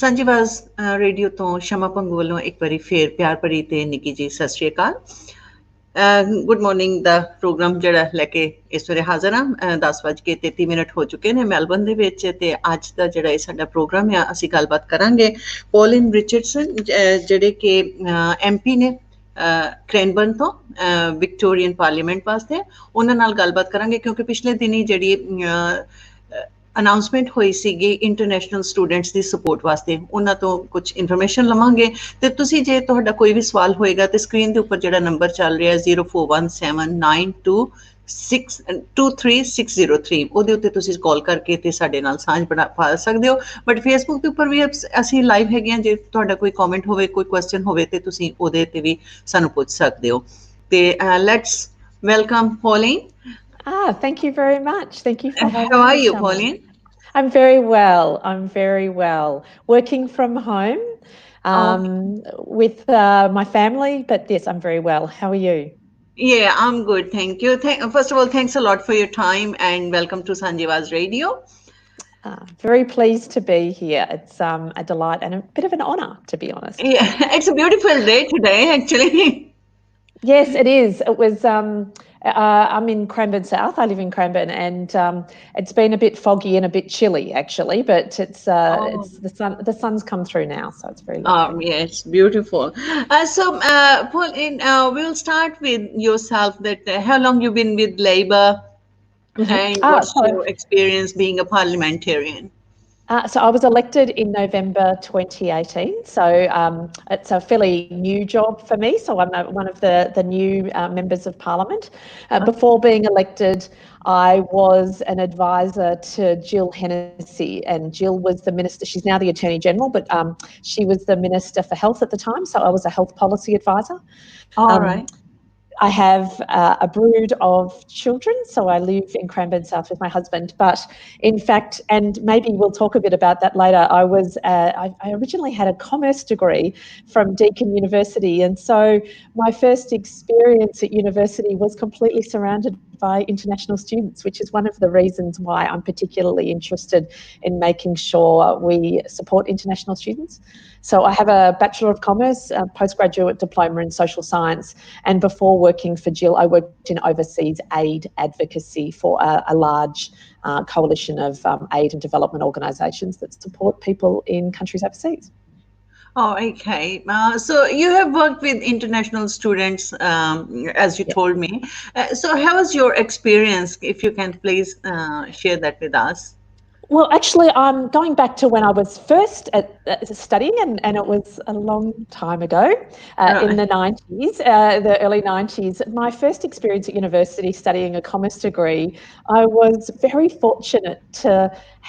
ਸਾਂਝੀਵਾਜ਼ radio ਤੋਂ ਸ਼ਮਾ ਪੰਗੂ ਵੱਲੋਂ ਇੱਕ ਵਾਰੀ ਫੇਰ ਪਿਆਰ ਭਰੀ ਤੇ ਨਿੱਕੀ ਜੀ ਸਤਿ ਸ਼੍ਰੀ ਅਕਾਲ। ਗੁੱਡ ਮਾਰਨਿੰਗ ਦਾ ਪ੍ਰੋਗਰਾਮ ਜਿਹੜਾ ਲੈ ਕੇ ਇਸ ਵੇਲੇ ਹਾਜ਼ਰ ਹਾਂ। 10:33 ਹੋ ਚੁੱਕੇ ਨੇ ਮੈਲਬਰਨ ਦੇ ਵਿੱਚ ਤੇ ਅੱਜ ਦਾ ਜਿਹੜਾ ਇਹ ਸਾਡਾ ਪ੍ਰੋਗਰਾਮ ਆ ਅਸੀਂ ਗੱਲਬਾਤ ਕਰਾਂਗੇ ਪੋਲਿਨ ਰਿਚਰਡਸਨ ਜਿਹੜੇ ਕਿ MP ਨੇ ਕ੍ਰੈਨਬਰਨ ਤੋਂ ਵਿਕਟੋਰੀਅਨ ਪਾਰਲੀਮੈਂਟ ਵਾਸਤੇ। ਉਹਨਾਂ ਨਾਲ ਗੱਲਬਾਤ ਕਰਾਂਗੇ ਕਿਉਂਕਿ ਪਿਛਲੇ ਦਿਨੀ ਜਿਹੜੀ ਅਨਾਉਂਸਮੈਂਟ ਹੋਈ ਸੀਗੀ ਇੰਟਰਨੈਸ਼ਨਲ ਸਟੂਡੈਂਟਸ ਦੀ ਸਪੋਰਟ ਵਾਸਤੇ, ਉਹਨਾਂ ਤੋਂ ਕੁਝ ਇਨਫੋਰਮੇਸ਼ਨ ਲਵਾਂਗੇ। ਤੇ ਤੁਸੀਂ ਜੇ ਤੁਹਾਡਾ ਕੋਈ ਵੀ ਸਵਾਲ ਹੋਏਗਾ ਤੇ ਸਕਰੀਨ ਦੇ ਉੱਪਰ ਜਿਹੜਾ ਨੰਬਰ ਚੱਲ ਰਿਹਾ 0417923603 ਉਹਦੇ ਉੱਤੇ ਤੁਸੀਂ ਕਾਲ ਕਰਕੇ ਤੇ ਸਾਡੇ ਨਾਲ ਸਾਂਝ ਪਾ ਸਕਦੇ ਹੋ। ਬਟ ਫੇਸਬੁੱਕ ਦੇ ਉੱਪਰ ਵੀ ਅਸੀਂ ਲਾਈਵ ਹੈਗੇ ਹਾਂ। ਜੇ ਤੁਹਾਡਾ ਕੋਈ ਕਮੈਂਟ ਹੋਵੇ, ਕੋਈ ਕੁਐਸਚਨ ਹੋਵੇ ਤੇ ਤੁਸੀਂ ਉਹਦੇ ਤੇ ਵੀ ਸਾਨੂੰ ਪੁੱਛ ਸਕਦੇ ਹੋ। ਤੇ let's welcome Pauline. Thank you very much. Thank you for having me. How are you, Shama. Pauline? I'm very well. I'm very well. Working from home with my family, but yes, I'm very well. How are you? Yeah, I'm good. Thank you. First of all, thanks a lot for your time and welcome to Sanjeeva's Radio. Very pleased to be here. It's a delight and a bit of an honour, to be honest. Yeah, it's a beautiful day today, actually. Yes, it is. It was. I'm in Cranbourne South. I live in Cranbourne, and it's been a bit foggy and a bit chilly, actually. But it's the sun. The sun's come through now, so it's very lovely. Yes, beautiful. So, Pauline, we'll start with yourself. That how long you've been with Labour, and what's your experience being a parliamentarian? So I was elected in November 2018. So it's a fairly new job for me. So I'm one of the new members of Parliament. Before being elected, I was an advisor to Jill Hennessy, and Jill was the minister. She's now the Attorney General, but she was the Minister for Health at the time. So I was a health policy advisor. All right. I have a brood of children, so I live in Cranbourne South with my husband. But in fact, and maybe we'll talk a bit about that later, I originally had a commerce degree from Deakin University, and so my first experience at university was completely surrounded by international students, which is one of the reasons why I'm particularly interested in making sure we support international students. So I have a Bachelor of Commerce, a postgraduate diploma in social science, and before working for Jill, I worked in overseas aid advocacy for a large coalition of aid and development organisations that support people in countries overseas. Oh, okay. So you have worked with international students, as you told me. So how was your experience? If you can please share that with us. Well, actually, I'm going back to when I was first studying, and it was a long time ago, in the 90s, the early 90s. My first experience at university studying a commerce degree, I was very fortunate to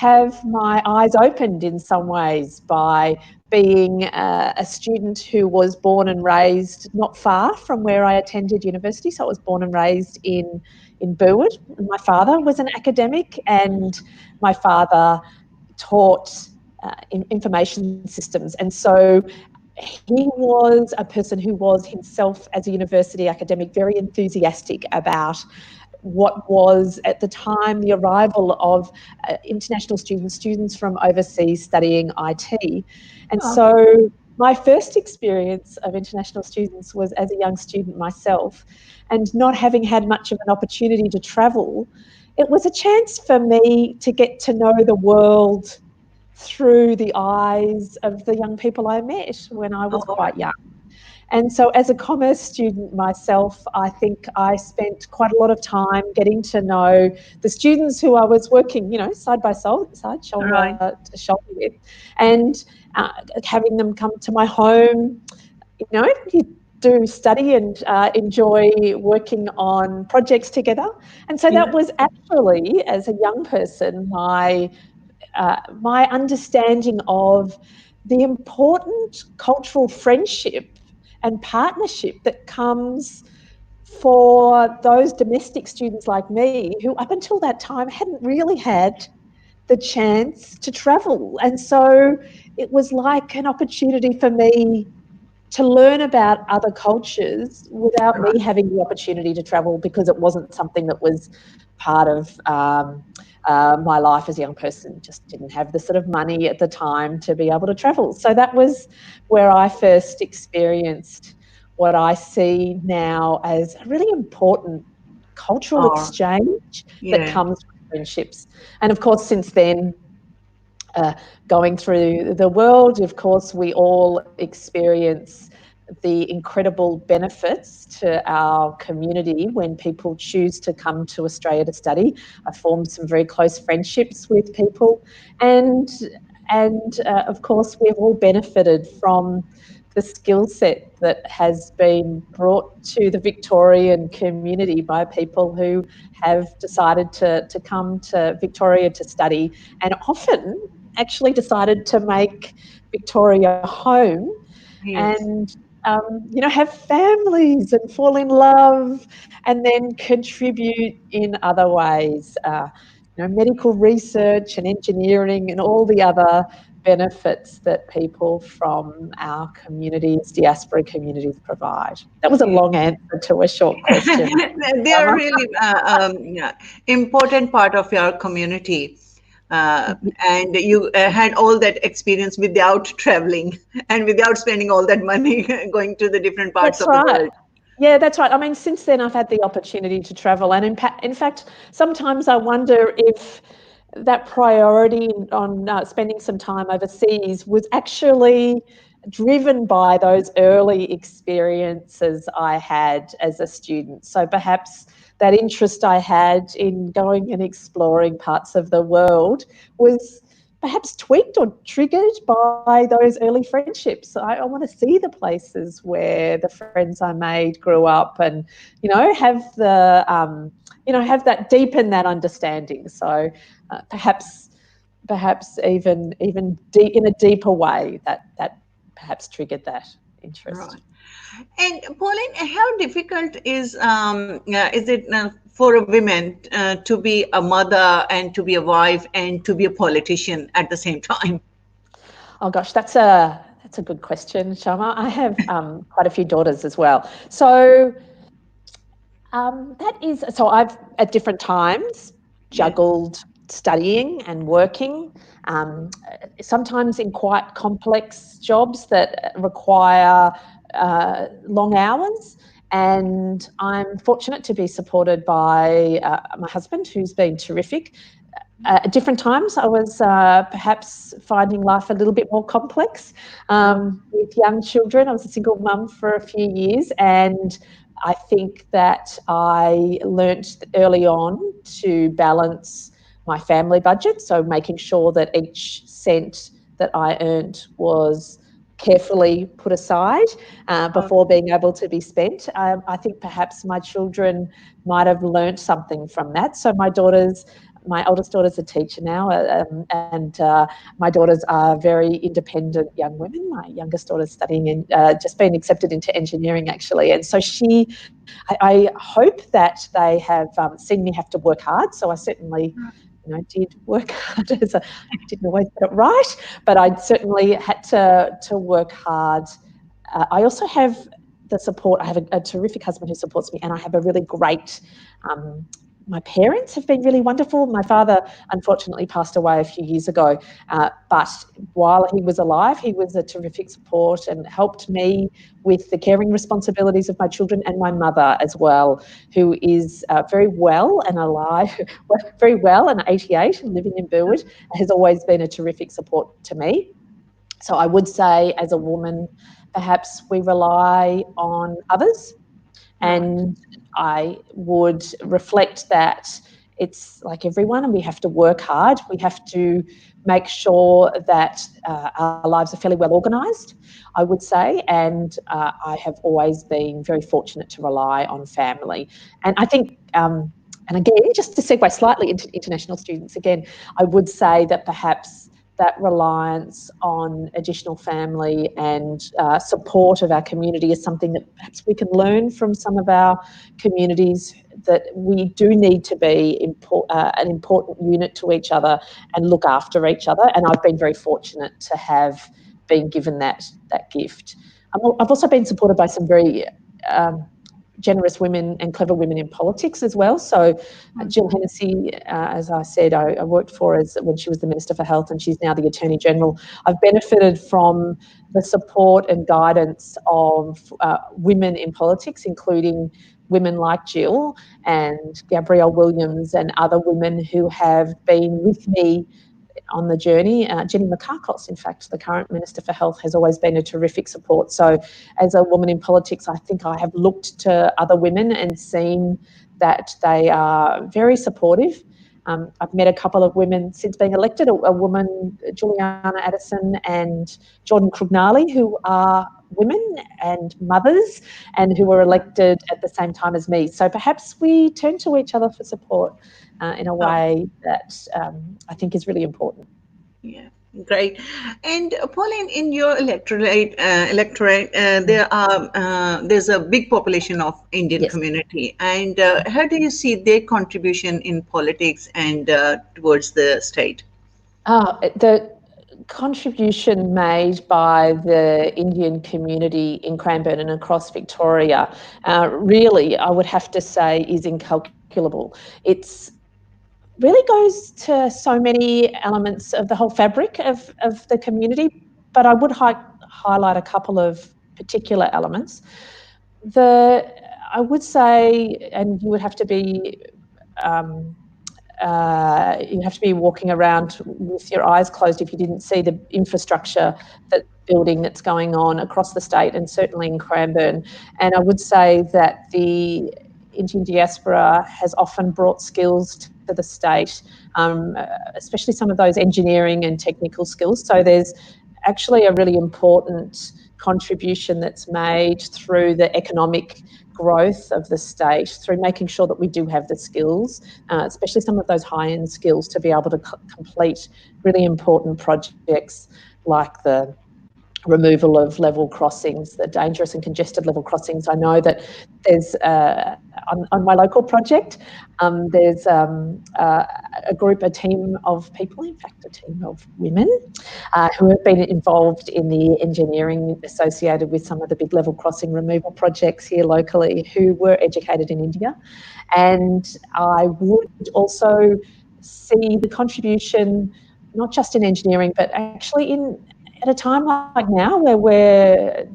have my eyes opened in some ways by being a student who was born and raised not far from where I attended university. So I was born and raised in Burwood. My father was an academic, and my father taught information systems. And so he was a person who was himself, as a university academic, very enthusiastic about what was at the time the arrival of international students from overseas studying IT. And so my first experience of international students was as a young student myself, and not having had much of an opportunity to travel, it was a chance for me to get to know the world through the eyes of the young people I met when I was quite young. And so as a commerce student myself, I think I spent quite a lot of time getting to know the students who I was working, side by side, shoulder to shoulder with, and having them come to my home, do study and enjoy working on projects together. And so that was actually, as a young person, my understanding of the important cultural friendship and partnership that comes for those domestic students like me who up until that time hadn't really had the chance to travel. And so it was like an opportunity for me to learn about other cultures without Right. me having the opportunity to travel, because it wasn't something that was part of my life as a young person. Just didn't have the sort of money at the time to be able to travel. So that was where I first experienced what I see now as a really important cultural Or exchange that yeah. comes from friendships. And of course, since then, going through the world, of course, we all experience the incredible benefits to our community when people choose to come to Australia to study. I formed some very close friendships with people, and of course, we've all benefited from the skill set that has been brought to the Victorian community by people who have decided to come to Victoria to study, and often actually decided to make Victoria home, Yes. and have families and fall in love, and then contribute in other ways. Medical research and engineering and all the other benefits that people from our communities, diaspora communities, provide. That was a Yes. long answer to a short question. They are really yeah, important part of your community. And you had all that experience without traveling and without spending all that money going to the different parts That's of the right. world. Yeah, that's right. I mean, since then, I've had the opportunity to travel, and in fact, sometimes I wonder if that priority on spending some time overseas was actually driven by those early experiences I had as a student. So perhaps that interest I had in going and exploring parts of the world was perhaps tweaked or triggered by those early friendships. I want to see the places where the friends I made grew up, and have the have that deepen that understanding. So perhaps even in a deeper way that perhaps triggered that interest. Right. And Pauline, how difficult is it for a woman to be a mother and to be a wife and to be a politician at the same time? Oh gosh, that's a good question, Sharma. I have quite a few daughters as well. So I've at different times Yes. juggled studying and working, sometimes in quite complex jobs that require long hours. And I'm fortunate to be supported by my husband, who's been terrific. At different times, I was perhaps finding life a little bit more complex with young children. I was a single mum for a few years, and I think that I learnt early on to balance my family budget, so making sure that each cent that I earned was carefully put aside before being able to be spent. I think perhaps my children might have learnt something from that. So my oldest daughter's a teacher now, and my daughters are very independent young women. My youngest daughter's studying and just been accepted into engineering, actually. And so I hope that they have seen me have to work hard. So I certainly, did work hard. I didn't always get it right, but I certainly had to work hard. I also have the support. I have a terrific husband who supports me, and I have a really great my parents have been really wonderful. My father, unfortunately, passed away a few years ago, but while he was alive, he was a terrific support and helped me with the caring responsibilities of my children, and my mother as well, who is very well and alive, very well and 88 and living in Burwood, has always been a terrific support to me. So I would say, as a woman, perhaps we rely on others, Right. and I would reflect that it's like everyone, and we have to work hard. We have to make sure that our lives are fairly well organised, I would say. And I have always been very fortunate to rely on family. And I think, and again, just to segue slightly into international students, again, I would say that perhaps that reliance on additional family and support of our community is something that perhaps we can learn from some of our communities, that we do need to be an important unit to each other and look after each other. And I've been very fortunate to have been given that gift. I've also been supported by some very generous women and clever women in politics as well. So Jill Hennessy, as I said, I worked for when she was the Minister for Health, and she's now the Attorney General. I've benefited from the support and guidance of women in politics, including women like Jill and Gabrielle Williams and other women who have been with me on the journey. Jenny Mikakos, in fact, the current Minister for Health, has always been a terrific support. So as a woman in politics, I think I have looked to other women and seen that they are very supportive. I've met a couple of women since being elected, a woman, Juliana Addison and Jordan Krugnali, who are women and mothers and who were elected at the same time as me. So perhaps we turn to each other for support in a way that I think is really important. Yeah, great. And Pauline, in your electorate, there's a big population of Indian Yes. community, and how do you see their contribution in politics and towards the state? The contribution made by the Indian community in Cranbourne and across Victoria, really, I would have to say, is incalculable. It's really goes to so many elements of the whole fabric of the community, but I would highlight a couple of particular elements. I would say, and you would have to be walking around with your eyes closed if you didn't see the infrastructure building that's going on across the state and certainly in Cranbourne. And I would say that the Indian diaspora has often brought skills to the state, especially some of those engineering and technical skills. So there's actually a really important contribution that's made through the economic growth of the state, through making sure that we do have the skills, especially some of those high-end skills, to be able to complete really important projects like the removal of level crossings, the dangerous and congested level crossings. I know that there's, on my local project, there's a team of people, in fact, a team of women who have been involved in the engineering associated with some of the big level crossing removal projects here locally, who were educated in India. And I would also see the contribution, not just in engineering, but actually at a time like now, where we're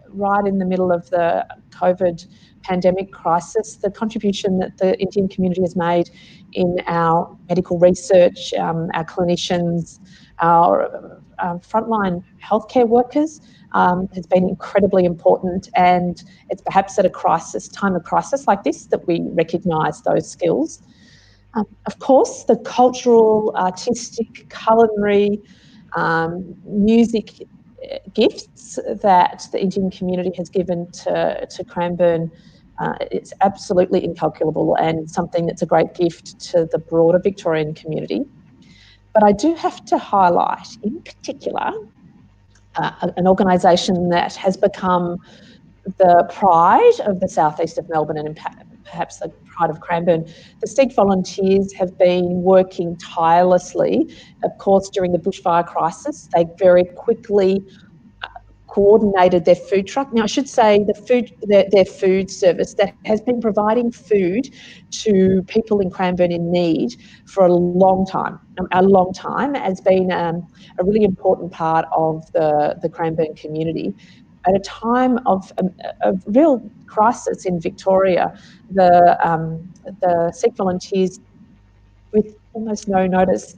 right in the middle of the COVID pandemic crisis, the contribution that the Indian community has made in our medical research, our clinicians, our frontline healthcare workers has been incredibly important. And it's perhaps at a time of crisis like this that we recognise those skills. Of course, the cultural, artistic, culinary, music gifts that the Indian community has given to Cranbourne, it's absolutely incalculable and something that's a great gift to the broader Victorian community. But I do have to highlight, in particular, an organisation that has become the pride of the southeast of Melbourne and perhaps the pride of Cranbourne. The Sikh volunteers have been working tirelessly. Of course, during the bushfire crisis, they very quickly coordinated their food truck. Now, I should say their food service that has been providing food to people in Cranbourne in need for a long time. Has been a really important part of the Cranbourne community. At a time of real crisis in Victoria, the Sikh volunteers, with almost no notice,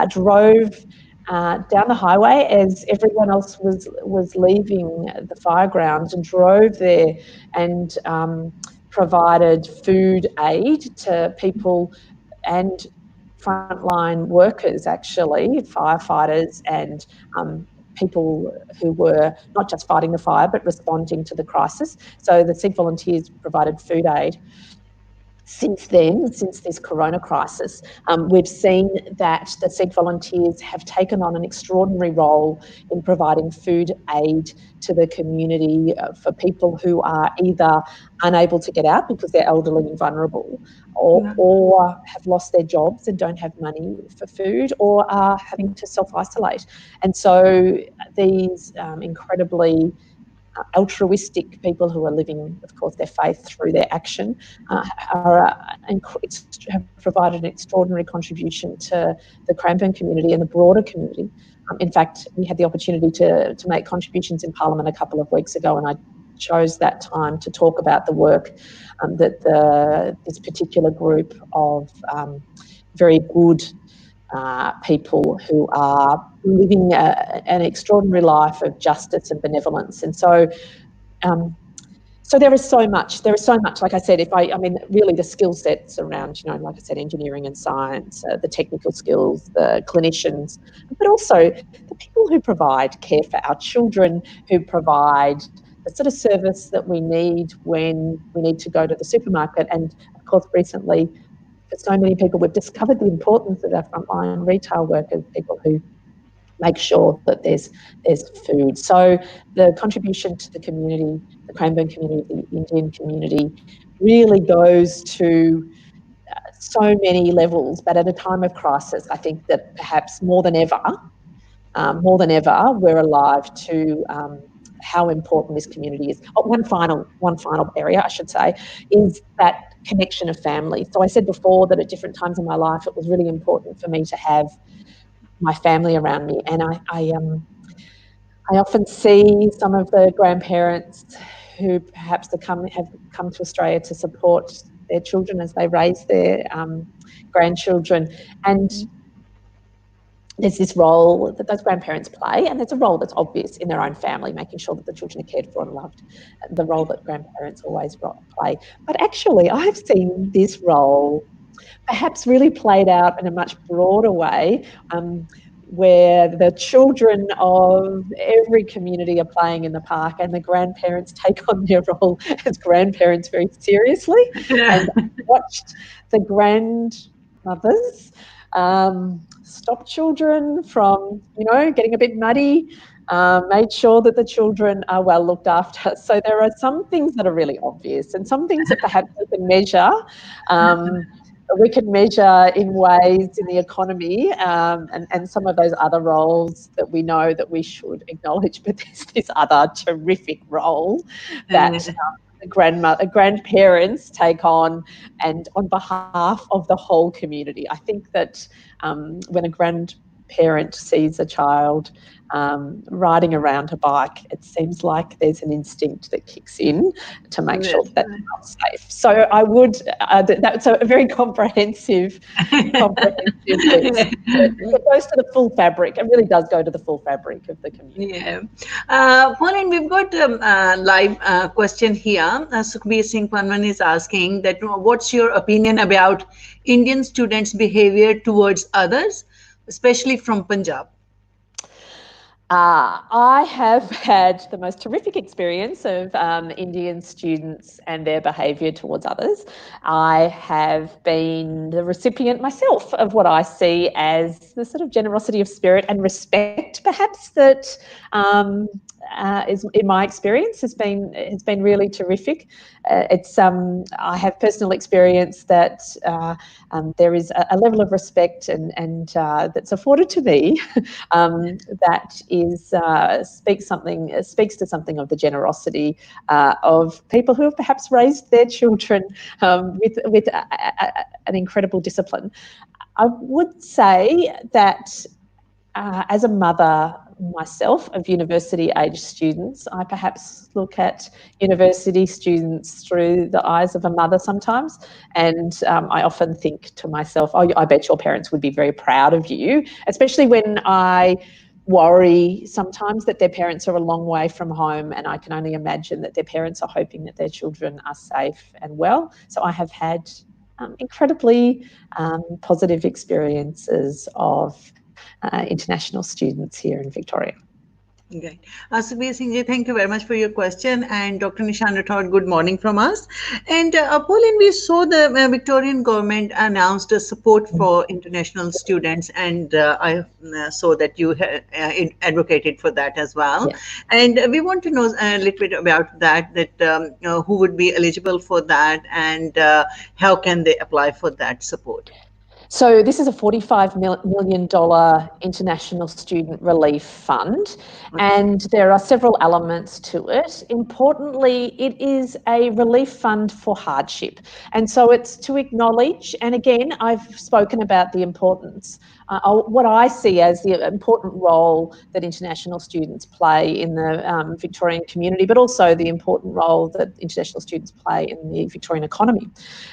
drove down the highway as everyone else was leaving the fire grounds, and drove there and provided food aid to people and frontline workers, actually, firefighters and people who were not just fighting the fire but responding to the crisis. So the Sikh volunteers provided food aid. Since this corona crisis, we've seen that the Sikh volunteers have taken on an extraordinary role in providing food aid to the community for people who are either unable to get out because they're elderly and vulnerable, or have lost their jobs and don't have money for food, or are having to self-isolate. And so these incredibly altruistic people who are living, of course, their faith through their action, have provided an extraordinary contribution to the Cranbourne community and the broader community. In fact, we had the opportunity to make contributions in Parliament a couple of weeks ago, and I chose that time to talk about the work that this particular group of very good people who are living an extraordinary life of justice and benevolence. And so there is so much. There is so much. Like I said, really the skill sets around, like I said, engineering and science, the technical skills, the clinicians, but also the people who provide care for our children, who provide the sort of service that we need when we need to go to the supermarket. And of course, recently, for so many people, we've discovered the importance of our frontline retail workers, people who make sure that there's food. So the contribution to the community, the Cranbourne community, the Indian community, really goes to so many levels. But at a time of crisis, I think that perhaps more than ever, we're alive to how important this community is. One final area, I should say, is that connection of family. So I said before that at different times in my life, it was really important for me to have my family around me, and I often see some of the grandparents who perhaps have come to Australia to support their children as they raise their grandchildren, and there's this role that those grandparents play, and there's a role that's obvious in their own family, making sure that the children are cared for and loved, the role that grandparents always play. But actually, I've seen this role perhaps really played out in a much broader way, where the children of every community are playing in the park, and the grandparents take on their role as grandparents very seriously. And watched the grandmothers stop children from, getting a bit muddy, made sure that the children are well looked after. So there are some things that are really obvious, and some things that perhaps we can measure. We can measure in ways in the economy, and some of those other roles that we know that we should acknowledge. But there's this other terrific role that grandparents take on, and on behalf of the whole community. I think that when a grandparent sees a child riding around a bike, it seems like there's an instinct that kicks in to make sure that that's not safe. So I would, that's a very comprehensive list. It goes to the full fabric. It really does go to the full fabric of the community. Yeah. Pauline, we've got a live question here. Sukhbir Singh Panwan is asking that what's your opinion about Indian students' behavior towards others, especially from Punjab? I have had the most terrific experience of Indian students and their behaviour towards others. I have been the recipient myself of what I see as the sort of generosity of spirit and respect, perhaps, that is, in my experience, has been really terrific. I have personal experience that there is a level of respect and that's afforded to me that is speaks to something of the generosity of people who have perhaps raised their children with an incredible discipline. I would say that as a mother myself of university-age students, I perhaps look at university students through the eyes of a mother sometimes, and I often think to myself, oh, I bet your parents would be very proud of you, especially when I worry sometimes that their parents are a long way from home, and I can only imagine that their parents are hoping that their children are safe and well. So I have had incredibly positive experiences of international students here in Victoria. Great. Sukhbir Singh ji, thank you very much for your question. And Dr. Nishan Rathod, good morning from us. And Pauline, we saw the Victorian government announced a support for international students, and I saw that you advocated for that as well. Yeah. And we want to know a little bit about that, who would be eligible for that, and how can they apply for that support? So this is a $45 million international student relief fund, and there are several elements to it. Importantly, it is a relief fund for hardship. And so it's to acknowledge, and again, I've spoken about the importance, what I see as the important role that international students play in the Victorian community, but also the important role that international students play in the Victorian economy.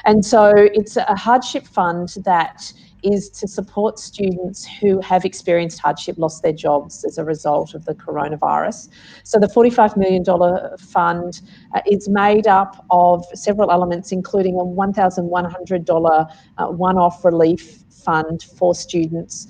And so it's a hardship fund that is to support students who have experienced hardship, lost their jobs as a result of the coronavirus. So the $45 million fund is made up of several elements, including a $1,100 one-off relief fund for students.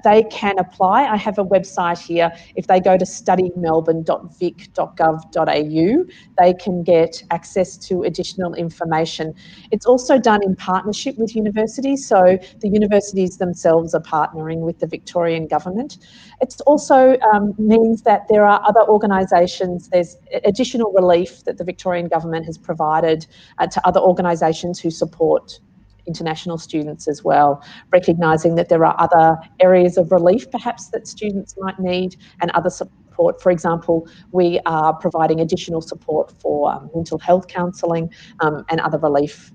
They can apply. I have a website here. If they go to studymelbourne.vic.gov.au, they can get access to additional information. It's also done in partnership with universities, so the universities themselves are partnering with the Victorian government. It also means that there are other organisations, there's additional relief that the Victorian government has provided to other organisations who support international students as well, recognising that there are other areas of relief perhaps that students might need and other support. For example, we are providing additional support for mental health counselling and other relief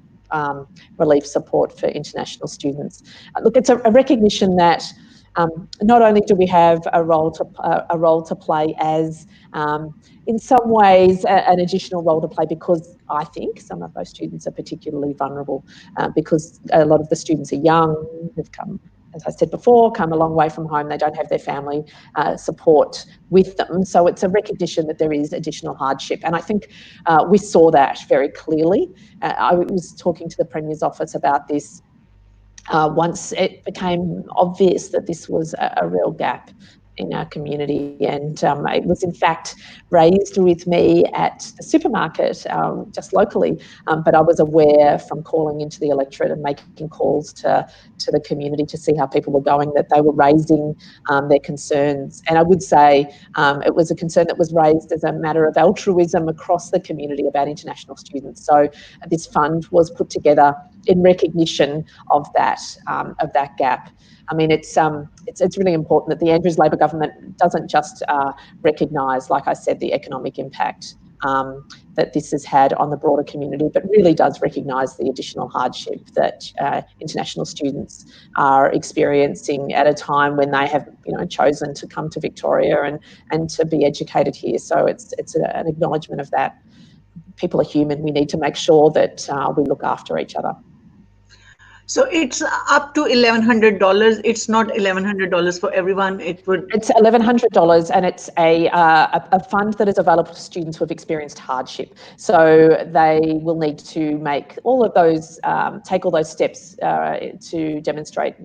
support for international students. Look, it's a recognition that not only do we have a role to play as, in some ways, an additional role to play, because I think some of those students are particularly vulnerable because a lot of the students are young, they've come, as I said before, come a long way from home, they don't have their family support with them. So it's a recognition that there is additional hardship. And I think we saw that very clearly. I was talking to the Premier's office about this once it became obvious that this was a real gap in our community, and it was in fact raised with me at the supermarket just locally, but I was aware from calling into the electorate and making calls to the community to see how people were going that they were raising their concerns. And I would say it was a concern that was raised as a matter of altruism across the community about international students. So this fund was put together in recognition of that gap. I mean, it's really important that the Andrews Labor government doesn't just recognise, like I said, the economic impact that this has had on the broader community, but really does recognise the additional hardship that international students are experiencing at a time when they have, chosen to come to Victoria and to be educated here. So it's an acknowledgement of that. People are human. We need to make sure that we look after each other. So it's up to $1,100. It's not $1,100 for everyone. It's $1,100, and it's a fund that is available to students who have experienced hardship. So they will need to make all of those, take all those steps to demonstrate,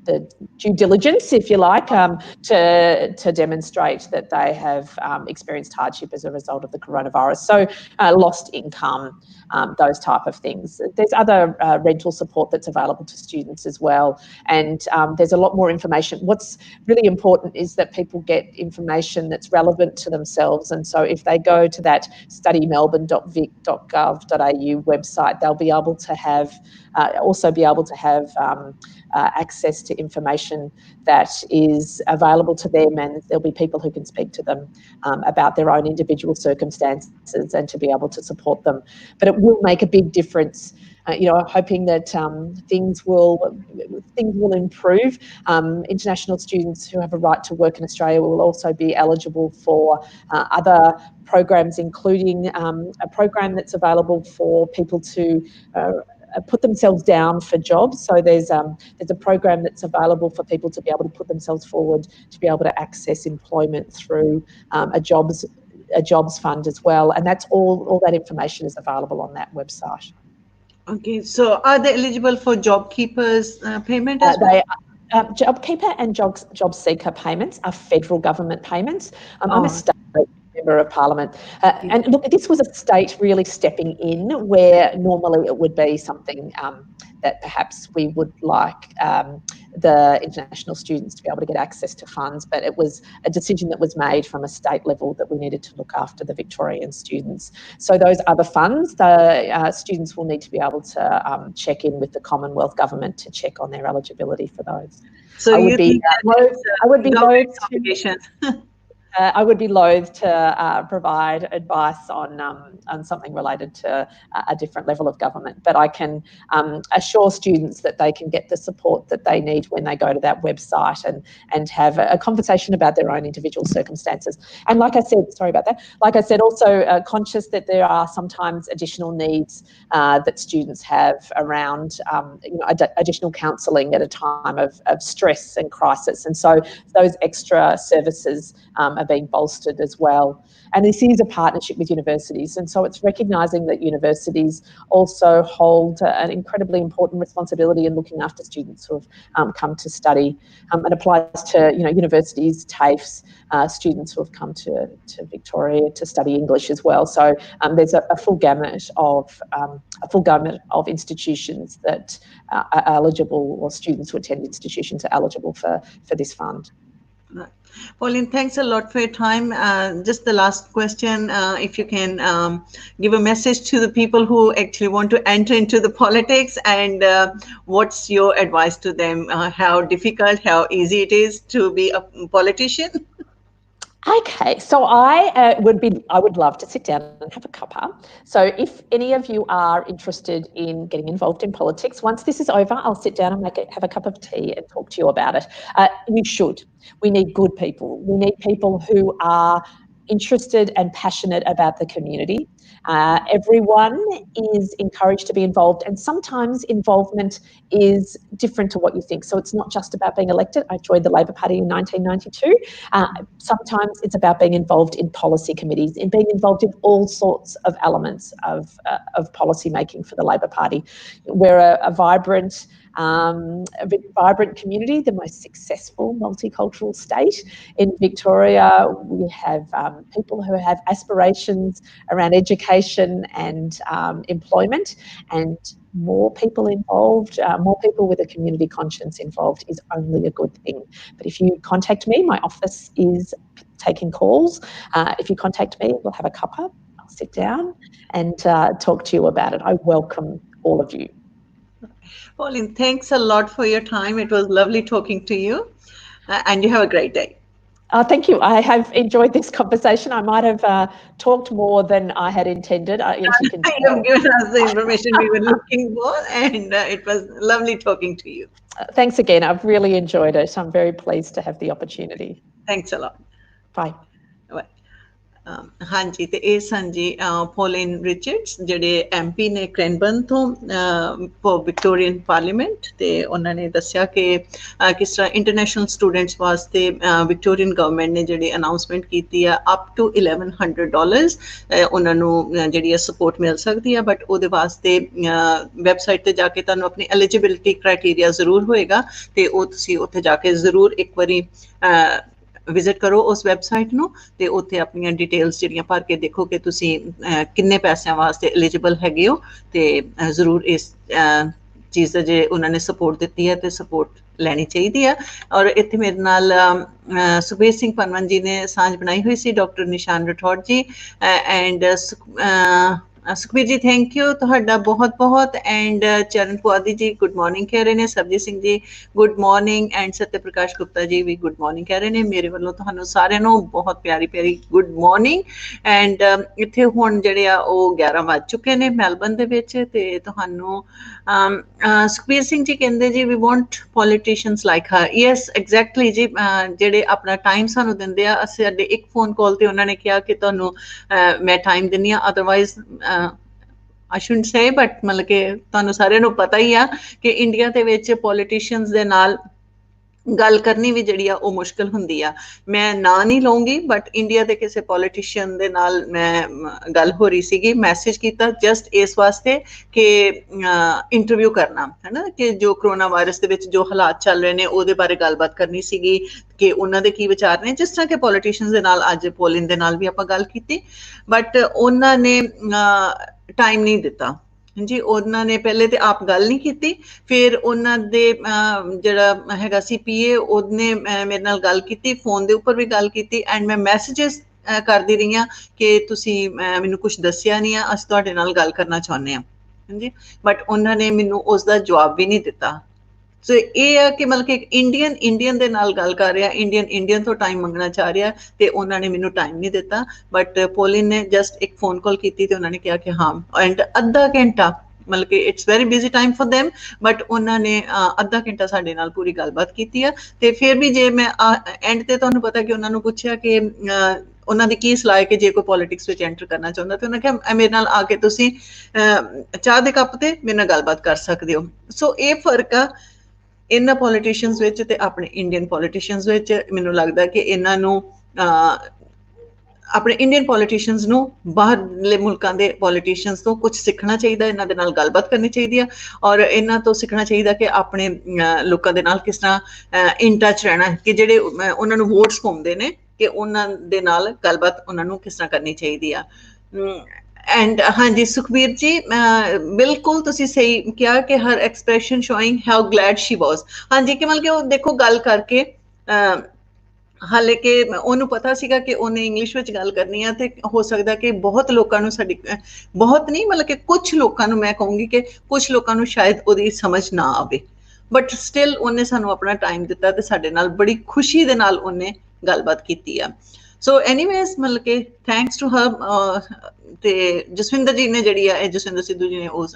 the due diligence, if you like, to demonstrate that they have experienced hardship as a result of the coronavirus. So lost income, those type of things. There's other rental support that's available to students as well. And there's a lot more information. What's really important is that people get information that's relevant to themselves. And so if they go to that studymelbourne.vic.gov.au website, they'll be able to have access to information that is available to them, and there'll be people who can speak to them about their own individual circumstances and to be able to support them. But it will make a big difference. Hoping that things will improve. International students who have a right to work in Australia will also be eligible for other programs, including a program that's available for people to put themselves down for jobs. So there's a program that's available for people to be able to put themselves forward to be able to access employment through a jobs fund as well. And that's all that information is available on that website. Okay, so are they eligible for JobKeeper's payment as well? JobKeeper and job seeker payments are federal government payments. I'm a state Member of Parliament. And look, this was a state really stepping in where normally it would be something that perhaps we would like the international students to be able to get access to funds, but it was a decision that was made from a state level that we needed to look after the Victorian students. So those other funds, the students will need to be able to check in with the Commonwealth Government to check on their eligibility for those. So I would be loath to provide advice on something related to a different level of government, but I can assure students that they can get the support that they need when they go to that website and have a conversation about their own individual circumstances. And like I said, sorry about that, like I said, also conscious that there are sometimes additional needs that students have around additional counselling at a time of stress and crisis, and so those extra services are being bolstered as well. And this is a partnership with universities, and so it's recognising that universities also hold an incredibly important responsibility in looking after students who have come to study. It applies to universities, TAFEs, students who have come to Victoria to study English as well. So there's a full gamut of institutions that are eligible, or students who attend institutions are eligible for this fund. Pauline, thanks a lot for your time. Just the last question, if you can give a message to the people who actually want to enter into the politics, and what's your advice to them? How difficult, how easy it is to be a politician? Okay, so I would love to sit down and have a cuppa. So if any of you are interested in getting involved in politics, once this is over, I'll sit down and have a cup of tea and talk to you about it. You should. We need good people. We need people who are interested and passionate about the community. Everyone is encouraged to be involved, and sometimes involvement is different to what you think. So it's not just about being elected. I joined the Labor Party in 1992. Sometimes it's about being involved in policy committees, in being involved in all sorts of elements of policy making for the Labor Party. We're a vibrant community, the most successful multicultural state in Victoria. We have people who have aspirations around education and employment, and more people involved, more people with a community conscience involved is only a good thing. But if you contact me, my office is taking calls. If you contact me, we'll have a cuppa. I'll sit down and talk to you about it. I welcome all of you. Pauline, thanks a lot for your time. It was lovely talking to you, and you have a great day. Thank you. I have enjoyed this conversation. I might have talked more than I had intended. As you can tell. You have given us the information we were looking for, and it was lovely talking to you. Thanks again. I've really enjoyed it. I'm very pleased to have the opportunity. Thanks a lot. Bye. हाँ जी, तो ये सन जी pollen Richards ਜਿਹੜੇ MP ਨੇ ਕ੍ਰੈਨਬਰਨ ਤੋਂ Victorian parliament, ਤੇ ਉਹਨਾਂ ਨੇ ਦੱਸਿਆ ਕਿ ਕਿਸ ਤਰ੍ਹਾਂ ਇੰਟਰਨੈਸ਼ਨਲ ਸਟੂਡੈਂਟਸ ਵਾਸਤੇ ਵਿਕਟੋਰੀਅਨ ਗਵਰਨਮੈਂਟ ਨੇ ਜਿਹੜੀ ਅਨਾਉਂਸਮੈਂਟ ਕੀਤੀ ਆ ਅਪ ਟੂ $1100 ਉਹਨਾਂ ਨੂੰ ਜਿਹੜੀ ਸਪੋਰਟ ਮਿਲ ਸਕਦੀ ਆ। ਬਟ ਉਹਦੇ ਵਾਸਤੇ ਵੈਬਸਾਈਟ ਤੇ ਜਾ ਕੇ ਤੁਹਾਨੂੰ ਆਪਣੀ ਐਲੀਜੀਬਿਲਿਟੀ ਕ੍ਰਾਈਟੇਰੀਆ ਜ਼ਰੂਰ ਹੋਏਗਾ, ਤੇ ਉਹ ਤੁਸੀਂ ਉੱਥੇ ਜਾ ਕੇ ਜ਼ਰੂਰ ਇੱਕ ਵਾਰੀ ਵਿਜ਼ਿਟ ਕਰੋ ਉਸ ਵੈਬਸਾਈਟ ਨੂੰ, ਤੇ ਉੱਥੇ ਆਪਣੀਆਂ ਡਿਟੇਲਸ ਜਿਹੜੀਆਂ ਭਰ ਕੇ ਦੇਖੋ ਕਿ ਤੁਸੀਂ ਕਿੰਨੇ ਪੈਸਿਆਂ ਵਾਸਤੇ ਐਲੀਜੀਬਲ ਹੈਗੇ ਹੋ, ਤੇ ਜ਼ਰੂਰ ਇਸ ਚੀਜ਼ ਦਾ ਜੇ ਉਹਨਾਂ ਨੇ ਸਪੋਰਟ ਦਿੱਤੀ ਹੈ ਤੇ ਸਪੋਰਟ ਲੈਣੀ ਚਾਹੀਦੀ ਆ। ਔਰ ਇੱਥੇ ਮੇਰੇ ਨਾਲ ਸੁਖਬੀਰ ਸਿੰਘ ਪਨਵਨ ਜੀ ਨੇ ਸਾਂਝ ਬਣਾਈ ਹੋਈ ਸੀ, ਡਾਕਟਰ ਨਿਸ਼ਾਨ ਰਠੌੜ ਜੀ ਐਂਡ ਸੁਖਬੀਰ ਜੀ ਥੈਂਕ ਯੂ ਤੁਹਾਡਾ ਬਹੁਤ ਬਹੁਤ। ਐਂਡ ਚਰਨ ਪੁਆਧੀ ਜੀ ਗੁੱਡ ਮੋਰਨਿੰਗ ਕਹਿ ਰਹੇ ਨੇ, Sarabjit Singh ji good morning, and ਸਤਿ ਪ੍ਰਕਾਸ਼ ਗੁਪਤਾ ਜੀ ਵੀ ਗੁੱਡ ਮੋਰਨਿੰਗ ਕਹਿ ਰਹੇ ਨੇ। ਮੇਰੇ ਵੱਲੋਂ ਤੁਹਾਨੂੰ ਸਾਰਿਆਂ ਨੂੰ ਬਹੁਤ ਪਿਆਰੀ ਪਿਆਰੀ ਗੁੱਡ ਮੋਰਨਿੰਗ। ਐਂਡ ਇੱਥੇ ਹੁਣ ਜਿਹੜੇ ਆ ਉਹ 11 ਵੱਜ ਚੁੱਕੇ ਨੇ ਮੈਲਬਰਨ ਦੇ ਵਿੱਚ, ਤੇ ਤੁਹਾਨੂੰ ਸੁਖਬੀਰ ਸਿੰਘ ਜੀ ਕਹਿੰਦੇ ਜੀ we want politicians like her. Yes exactly ਜੀ, ਜਿਹੜੇ ਆਪਣਾ ਟਾਈਮ ਸਾਨੂੰ ਦਿੰਦੇ ਆ। ਅਸੀਂ ਸਾਡੇ ਇੱਕ ਫੋਨ ਕਾਲ ਤੇ ਉਹਨਾਂ ਨੇ ਕਿਹਾ ਕਿ ਤੁਹਾਨੂੰ ਮੈਂ ਟਾਈਮ ਦਿੰਦੀ ਹਾਂ, otherwise I shouldn't say, but ਮਤਲਬ ਕਿ ਤੁਹਾਨੂੰ ਸਾਰਿਆਂ ਨੂੰ ਪਤਾ ਹੀ ਆ ਕਿ ਇੰਡੀਆ ਦੇ ਵਿੱਚ ਪੋਲੀਟੀਸ਼ੀਅਨਸ ਦੇ ਨਾਲ ਗੱਲ ਕਰਨੀ ਵੀ ਜਿਹੜੀ ਆ ਉਹ ਮੁਸ਼ਕਿਲ ਹੁੰਦੀ ਆ। ਮੈਂ ਨਾਂ ਨਹੀਂ ਲਊਂਗੀ, ਬਟ ਇੰਡੀਆ ਦੇ ਕਿਸੇ ਪੋਲੀਟੀਸ਼ੀਅਨ ਦੇ ਨਾਲ ਮੈਂ ਗੱਲ ਹੋ ਰਹੀ ਸੀਗੀ, ਮੈਸੇਜ ਕੀਤਾ ਜਸਟ ਇਸ ਵਾਸਤੇ ਕਿ ਇੰਟਰਵਿਊ ਕਰਨਾ ਹੈ ਨਾ, ਕਿ ਜੋ ਕਰੋਨਾ ਵਾਇਰਸ ਦੇ ਵਿੱਚ ਜੋ ਹਾਲਾਤ ਚੱਲ ਰਹੇ ਨੇ ਉਹਦੇ ਬਾਰੇ ਗੱਲਬਾਤ ਕਰਨੀ ਸੀਗੀ, ਕਿ ਉਹਨਾਂ ਦੇ ਕੀ ਵਿਚਾਰ ਨੇ, ਜਿਸ ਤਰ੍ਹਾਂ ਕਿ ਪੋਲੀਟੀਸ਼ੀਅਨਸ ਦੇ ਨਾਲ ਅੱਜ ਪੋਲਿਨ ਦੇ ਨਾਲ ਵੀ ਆਪਾਂ ਗੱਲ ਕੀਤੀ, ਬਟ ਉਹਨਾਂ ਨੇ ਟਾਈਮ ਨਹੀਂ ਦਿੱਤਾ ਜੀ। ਉਹਨਾਂ ਨੇ ਪਹਿਲੇ ਤੇ ਆਪ ਗੱਲ ਨਹੀਂ ਕੀਤੀ, ਫਿਰ ਉਹਨਾਂ ਦੇ ਜਿਹੜਾ ਹੈਗਾ ਸੀ PA, ਉਹਨੇ ਮੇਰੇ ਨਾਲ ਗੱਲ ਕੀਤੀ, ਫੋਨ ਦੇ ਉੱਪਰ ਵੀ ਗੱਲ ਕੀਤੀ, ਐਂਡ ਮੈਂ ਮੈਸੇजेस ਕਰਦੀ ਰਹੀ ਹਾਂ ਕਿ ਤੁਸੀਂ ਮੈਨੂੰ ਕੁਛ ਦੱਸਿਆ ਨਹੀਂ ਆ, ਅਸੀਂ ਤੁਹਾਡੇ ਨਾਲ ਗੱਲ ਕਰਨਾ ਚਾਹੁੰਦੇ ਹਾਂ ਹਾਂਜੀ, ਬਟ ਉਹਨਾਂ ਨੇ ਮੈਨੂੰ ਉਸ ਦਾ ਜਵਾਬ ਵੀ ਨਹੀਂ ਦਿੱਤਾ। ਸੋ ਇਹ ਆ ਕਿ ਮਤਲਬ ਕਿ ਇੰਡੀਅਨ ਦੇ ਨਾਲ ਗੱਲ ਕਰ ਰਿਹਾ, ਇੰਡੀਅਨ ਤੋਂ ਟਾਈਮ ਮੰਗਣਾ ਚਾਹ ਰਿਹਾ, ਤੇ ਉਹਨਾਂ ਨੇ ਮੈਨੂੰ ਟਾਈਮ ਨਹੀਂ ਦਿੱਤਾ। ਬਟ ਪੋਲਿਨ ਨੇ ਜਸਟ ਇੱਕ ਫੋਨ ਕਾਲ ਕੀਤੀ ਤੇ ਉਹਨਾਂ ਨੇ ਕਿਹਾ ਕਿ ਹਾਂ, ਐਂਡ ਅੱਧਾ ਘੰਟਾ, ਮਤਲਬ ਕਿ it's very busy time for them, but ਉਹਨਾਂ ਨੇ ਅੱਧਾ ਘੰਟਾ ਸਾਡੇ ਨਾਲ ਪੂਰੀ ਗੱਲਬਾਤ ਕੀਤੀ ਆ। ਤੇ ਫਿਰ ਵੀ ਜੇ ਮੈਂ ਐਂਡ ਤੇ ਤੁਹਾਨੂੰ ਪਤਾ ਕਿ ਉਹਨਾਂ ਨੂੰ ਪੁੱਛਿਆ ਕਿ ਉਹਨਾਂ ਦੀ ਕੀ ਸਲਾਹ ਹੈ ਕਿ ਜੇ ਕੋਈ ਪੋਲੀਟਿਕਸ ਵਿੱਚ ਐਂਟਰ ਕਰਨਾ ਚਾਹੁੰਦਾ, ਤੇ ਉਹਨਾਂ ਕਿਹਾ ਮੇਰੇ ਨਾਲ ਆ ਕੇ ਤੁਸੀਂ ਚਾਹ ਦੇ ਕੱਪ ਤੇ ਮੇਰੇ ਨਾਲ ਗੱਲਬਾਤ ਕਰ ਸਕਦੇ ਹੋ। ਸੋ ਇਹ ਫਰਕ ਆ ਇਹਨਾਂ ਪੋਲੀਟੀਸ਼ੀਅਨਸ ਵਿੱਚ ਤੇ ਆਪਣੇ ਇੰਡੀਅਨ ਪੋਲੀਟੀਸ਼ੀਅਨਸ ਵਿੱਚ। ਮੈਨੂੰ ਲੱਗਦਾ ਕਿ ਇਹਨਾਂ ਨੂੰ ਆਪਣੇ ਇੰਡੀਅਨ ਪੋਲੀਟੀਸ਼ੀਅਨਸ ਨੂੰ ਬਾਹਰਲੇ ਮੁਲਕਾਂ ਦੇ ਪੋਲੀਟੀਸ਼ੀਅਨਸ ਤੋਂ ਕੁਝ ਸਿੱਖਣਾ ਚਾਹੀਦਾ, ਇਹਨਾਂ ਦੇ ਨਾਲ ਗੱਲਬਾਤ ਕਰਨੀ ਚਾਹੀਦੀ ਆ, ਔਰ ਇਹਨਾਂ ਤੋਂ ਸਿੱਖਣਾ ਚਾਹੀਦਾ ਕਿ ਆਪਣੇ ਲੋਕਾਂ ਦੇ ਨਾਲ ਕਿਸ ਤਰ੍ਹਾਂ ਇਨ ਟੱਚ ਰਹਿਣਾ, ਕਿ ਜਿਹੜੇ ਉਹਨਾਂ ਨੂੰ ਵੋਟਸ ਪਾਉਂਦੇ ਨੇ, ਕਿ ਉਹਨਾਂ ਦੇ ਨਾਲ ਗੱਲਬਾਤ ਉਹਨਾਂ ਨੂੰ ਕਿਸ ਤਰ੍ਹਾਂ ਕਰਨੀ ਚਾਹੀਦੀ ਆ। ਐਂਡ ਹਾਂਜੀ ਸੁਖਬੀਰ ਜੀ, ਬਿਲਕੁਲ ਤੁਸੀਂ ਸਹੀ ਕਿਹਾ ਕਿ ਹਰ ਐਕਸਪ੍ਰੈਸ਼ਨ ਸ਼ੋਇੰਗ ਹਾਊ ਗਲੈਡ ਸ਼ੀ ਵਾਜ਼। ਹਾਂਜੀ, ਕਿ ਮਤਲਬ ਕਿ ਉਹ ਦੇਖੋ ਗੱਲ ਕਰਕੇ ਹਾਲੇ ਕਿ ਉਹਨੂੰ ਪਤਾ ਸੀਗਾ ਕਿ ਉਹਨੇ ਇੰਗਲਿਸ਼ ਵਿੱਚ ਗੱਲ ਕਰਨੀ ਆ, ਤੇ ਹੋ ਸਕਦਾ ਕਿ ਬਹੁਤ ਲੋਕਾਂ ਨੂੰ ਸਾਡੀ, ਬਹੁਤ ਨਹੀਂ ਮਤਲਬ ਕਿ ਕੁਛ ਲੋਕਾਂ ਨੂੰ, ਮੈਂ ਕਹੂੰਗੀ ਕਿ ਕੁਛ ਲੋਕਾਂ ਨੂੰ ਸ਼ਾਇਦ ਉਹਦੀ ਸਮਝ ਨਾ ਆਵੇ, ਬਟ ਸਟਿਲ ਉਹਨੇ ਸਾਨੂੰ ਆਪਣਾ ਟਾਈਮ ਦਿੱਤਾ ਤੇ ਸਾਡੇ ਨਾਲ ਬੜੀ ਖੁਸ਼ੀ ਦੇ ਨਾਲ ਉਹਨੇ ਗੱਲਬਾਤ ਕੀਤੀ ਆ। ਸੋ ਐਨੀਵੇਜ਼, ਮਤਲਬ ਕਿ ਥੈਂਕਸ ਟੂ ਹਰ। ਤੇ ਜਸਵਿੰਦਰ ਜੀ ਨੇ ਜਿਹੜੀ ਆ, ਇਹ ਜਸਵਿੰਦਰ ਸਿੱਧੂ ਜੀ ਨੇ ਉਸ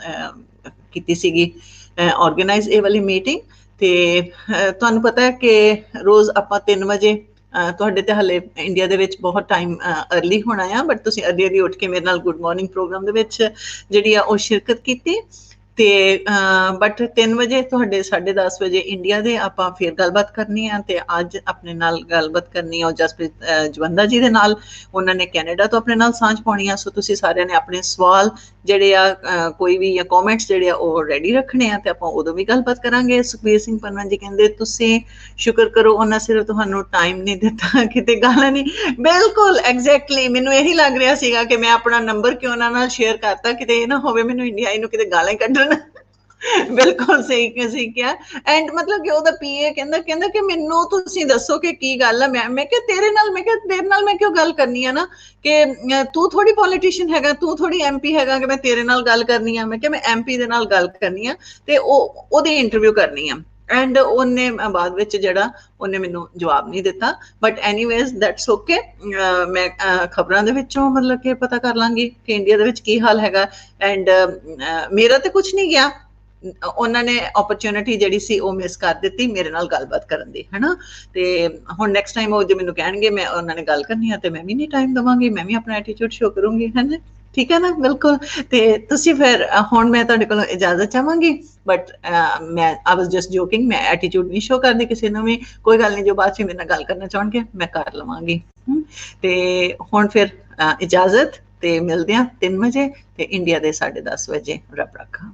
ਕੀਤੀ ਸੀਗੀ ਆਰਗੇਨਾਈਜ਼ ਇਹ ਵਾਲੀ ਮੀਟਿੰਗ। ਤੇ ਤੁਹਾਨੂੰ ਪਤਾ ਹੈ ਕਿ ਰੋਜ਼ ਆਪਾਂ 3 ਵਜੇ, ਤੁਹਾਡੇ ਤੇ ਹਾਲੇ ਇੰਡੀਆ ਦੇ ਵਿੱਚ ਬਹੁਤ ਟਾਈਮ ਅਰਲੀ ਹੋਣਾ ਆ, ਬਟ ਤੁਸੀਂ ਅਰਲੀ ਉੱਠ ਕੇ ਮੇਰੇ ਨਾਲ ਗੁੱਡ ਮਾਰਨਿੰਗ ਪ੍ਰੋਗਰਾਮ ਦੇ ਵਿੱਚ ਜਿਹੜੀ ਆ ਉਹ ਸ਼ਿਰਕਤ ਕੀਤੀ। ਤੇ ਬਟ 3 ਵਜੇ ਤੁਹਾਡੇ 10:30 ਵਜੇ ਇੰਡੀਆ ਦੇ ਆਪਾਂ ਫਿਰ ਗੱਲਬਾਤ ਕਰਨੀ ਆ। ਤੇ ਅੱਜ ਆਪਣੇ ਨਾਲ ਗੱਲਬਾਤ ਕਰਨੀ ਆ ਜਸਪ੍ਰੀਤ ਜਵੰਦਾ ਜੀ ਦੇ ਨਾਲ, ਉਹਨਾਂ ਨੇ ਕੈਨੇਡਾ ਤੋਂ ਆਪਣੇ ਨਾਲ ਸਾਂਝ ਪਾਉਣੀ ਆ। ਸੋ ਤੁਸੀਂ ਸਾਰਿਆਂ ਨੇ ਆਪਣੇ ਸਵਾਲ ਜਿਹੜੇ ਆ ਕੋਈ ਵੀ ਜਾਂ ਕਮੈਂਟਸ ਜਿਹੜੇ ਆ ਉਹ ਰੈਡੀ ਰੱਖਣੇ ਆ, ਤੇ ਆਪਾਂ ਉਦੋਂ ਵੀ ਗੱਲਬਾਤ ਕਰਾਂਗੇ। ਸੁਖਬੀਰ ਸਿੰਘ ਪੰਨਵਾਂ ਜੀ ਕਹਿੰਦੇ ਤੁਸੀਂ ਸ਼ੁਕਰ ਕਰੋ ਉਹਨਾਂ ਸਿਰਫ ਤੁਹਾਨੂੰ ਟਾਈਮ ਨਹੀਂ ਦਿੱਤਾ, ਕਿਤੇ ਗੱਲ ਨਹੀਂ। ਬਿਲਕੁਲ ਐਗਜ਼ੈਕਟਲੀ, ਮੈਨੂੰ ਇਹੀ ਲੱਗ ਰਿਹਾ ਸੀਗਾ ਕਿ ਮੈਂ ਆਪਣਾ ਨੰਬਰ ਕਿਉਂ ਉਹਨਾਂ ਨਾਲ ਸ਼ੇਅਰ ਕਰਤਾ, ਕਿਤੇ ਇਹ ਨਾ ਹੋਵੇ ਮੈਨੂੰ ਇੰਡੀਆ ਇਹਨੂੰ ਕਿਤੇ ਗਾਲਾਂ ਕੱਢਣ। ਬਿਲਕੁਲ ਸਹੀ ਕਿਹਾ। ਐਂਡ ਮਤਲਬ ਕਿ ਉਹਦਾ PA ਕਹਿੰਦਾ ਕਿ ਮੈਨੂੰ ਤੁਸੀਂ ਦੱਸੋ ਕਿ ਕੀ ਗੱਲ ਆ। ਮੈਂ ਕਿਹਾ ਤੇਰੇ ਨਾਲ ਮੈਂ ਕਿਉਂ ਗੱਲ ਕਰਨੀ ਆ ਨਾ, ਕਿ ਤੂੰ ਥੋੜੀ ਪੋਲੀਟੀਸ਼ੀਅਨ ਹੈਗਾ, ਤੂੰ ਥੋੜੀ MP ਹੈਗਾ ਕਿ ਮੈਂ ਤੇਰੇ ਨਾਲ ਗੱਲ ਕਰਨੀ ਆ। ਮੈਂ ਕਿਹਾ ਮੈਂ MP ਦੇ ਨਾਲ ਗੱਲ ਕਰਨੀ ਆ ਤੇ ਉਹਦੀ ਇੰਟਰਵਿਊ ਕਰਨੀ ਆ। ਐਂਡ ਉਹਨੇ ਬਾਅਦ ਵਿੱਚ ਜਿਹੜਾ ਉਹਨੇ ਮੈਨੂੰ ਜਵਾਬ ਨਹੀਂ ਦਿੱਤਾ, ਬਟ ਐਨੀਵੇਜ਼ ਦੈਟਸ ਓਕੇ। ਮੈਂ ਖਬਰਾਂ ਦੇ ਵਿੱਚੋਂ ਮਤਲਬ ਕਿ ਪਤਾ ਕਰ ਲਾਂਗੀ ਕਿ ਇੰਡੀਆ ਦੇ ਵਿੱਚ ਕੀ ਹਾਲ ਹੈਗਾ। ਐਂਡ ਮੇਰਾ ਤੇ ਕੁਛ ਨਹੀਂ ਗਿਆ, ਉਹਨਾਂ ਨੇ ਓਪਰਚੁਨਿਟੀ ਜਿਹੜੀ ਸੀ ਉਹ ਮਿਸ ਕਰ ਦਿੱਤੀ ਮੇਰੇ ਨਾਲ ਗੱਲਬਾਤ ਕਰਨ ਦੀ, ਹਨਾ। ਤੇ ਹੁਣ ਨੈਕਸਟ ਟਾਈਮ ਉਹ ਜੇ ਮੈਨੂੰ ਕਹਿਣਗੇ ਮੈਂ ਉਹਨਾਂ ਨੇ ਗੱਲ ਕਰਨੀ ਆ, ਤੇ ਮੈਂ ਵੀ ਨਹੀਂ ਟਾਈਮ ਦੇਵਾਂਗੀ, ਮੈਂ ਵੀ ਆਪਣਾ ਐਟੀਟਿਊਡ ਸ਼ੋ ਕਰੂੰਗੀ, ਹੈ ਠੀਕ ਹੈ ਨਾ। ਬਿਲਕੁਲ। ਤੇ ਤੁਸੀਂ ਫਿਰ ਹੁਣ ਮੈਂ ਤੁਹਾਡੇ ਕੋਲੋਂ ਇਜਾਜ਼ਤ ਚਾਹਾਂਗੀ, ਬਟ ਮੈਂ ਆਈ ਵਾਜ਼ ਜਸਟ ਜੋਕਿੰਗ, ਮੈਂ ਐਟੀਟਿਊਡ ਨਹੀਂ ਸ਼ੋ ਕਰਦੀ ਕਿਸੇ ਨੂੰ ਵੀ। ਕੋਈ ਗੱਲ ਨਹੀਂ, ਜੋ ਬਾਅਦ 'ਚ ਮੇਰੇ ਨਾਲ ਗੱਲ ਕਰਨਾ ਚਾਹਣਗੇ ਮੈਂ ਕਰ ਲਵਾਂਗੀ। ਤੇ ਹੁਣ ਫਿਰ ਇਜਾਜ਼ਤ, ਤੇ ਮਿਲਦੇ ਹਾਂ 3 ਵਜੇ ਤੇ ਇੰਡੀਆ ਦੇ 10:30 ਵਜੇ। ਰੱਬ ਰੱਖਾ।